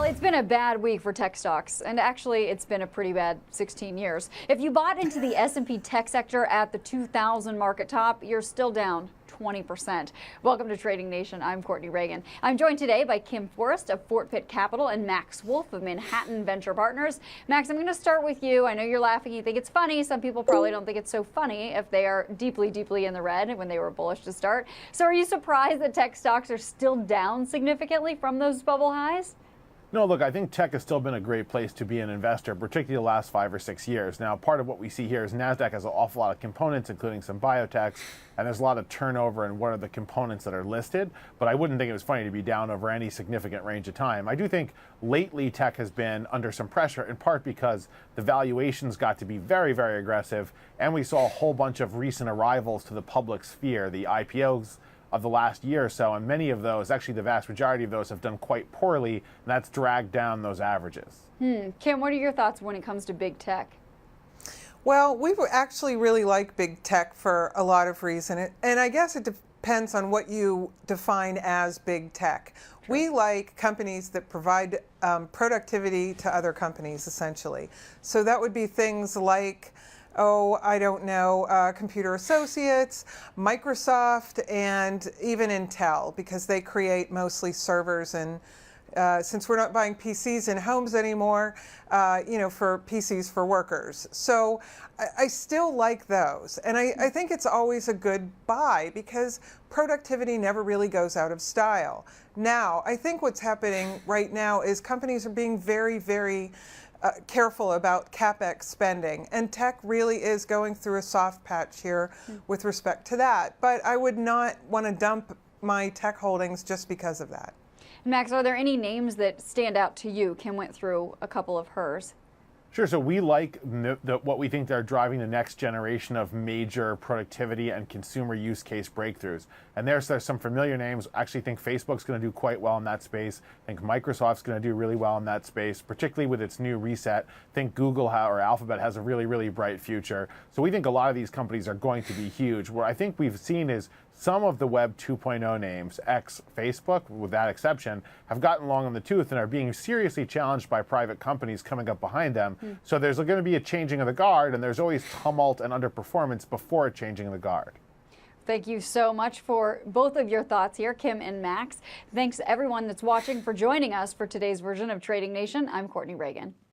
it's been a bad week for tech stocks, and actually it's been a pretty bad 16 years. If you bought into the S&P tech sector at the 2000 market top, you're still down 20%. Welcome to Trading Nation. I'm Courtney Reagan. I'm joined today by Kim Forrest of Pitt Capital and Max Wolff of Manhattan Venture Partners. Max, I'm going to start with you. I know you're laughing. You think it's funny. Some people probably don't think it's so funny if they are deeply, deeply in the red when they were bullish to start. So are you surprised that tech stocks are still down significantly from those bubble highs? No, look, I think tech has still been a great place to be an investor, particularly the last 5 or 6 years. Now, part of what we see here is NASDAQ has an awful lot of components, including some biotechs, and there's a lot of turnover in what are the components that are listed. But I wouldn't think it was funny to be down over any significant range of time. I do think lately tech has been under some pressure, in part because the valuations got to be very, very aggressive, and we saw a whole bunch of recent arrivals to the public sphere, the IPOs of the last year or so, and many of those, actually the vast majority of those, have done quite poorly, and that's dragged down those averages. Kim, what are your thoughts when it comes to big tech? Well, we actually really like big tech for a lot of reasons, and I guess it depends on what you define as big tech. Sure. We like companies that provide productivity to other companies, essentially. So that would be things like, I don't know, Computer Associates, Microsoft, and even Intel, because they create mostly servers. And since we're not buying PCs in homes anymore, for PCs for workers. So I still like those. And I think it's always a good buy because productivity never really goes out of style. Now, I think what's happening right now is companies are being very, very careful about CapEx spending, and tech really is going through a soft patch here with respect to that. But I would not want to dump my tech holdings just because of that. Max, are there any names that stand out to you? Kim went through a couple of hers. Sure. So we like what we think they're driving the next generation of major productivity and consumer use case breakthroughs. And there's some familiar names. I actually think Facebook's going to do quite well in that space. I think Microsoft's going to do really well in that space, particularly with its new reset. I think Google or Alphabet has a really, really bright future. So we think a lot of these companies are going to be huge. What I think we've seen is some of the Web 2.0 names, ex-Facebook, with that exception, have gotten long in the tooth and are being seriously challenged by private companies coming up behind them. So there's going to be a changing of the guard, and there's always tumult and underperformance before a changing of the guard. Thank you so much for both of your thoughts here, Kim and Max. Thanks to everyone that's watching for joining us for today's version of Trading Nation. I'm Courtney Reagan.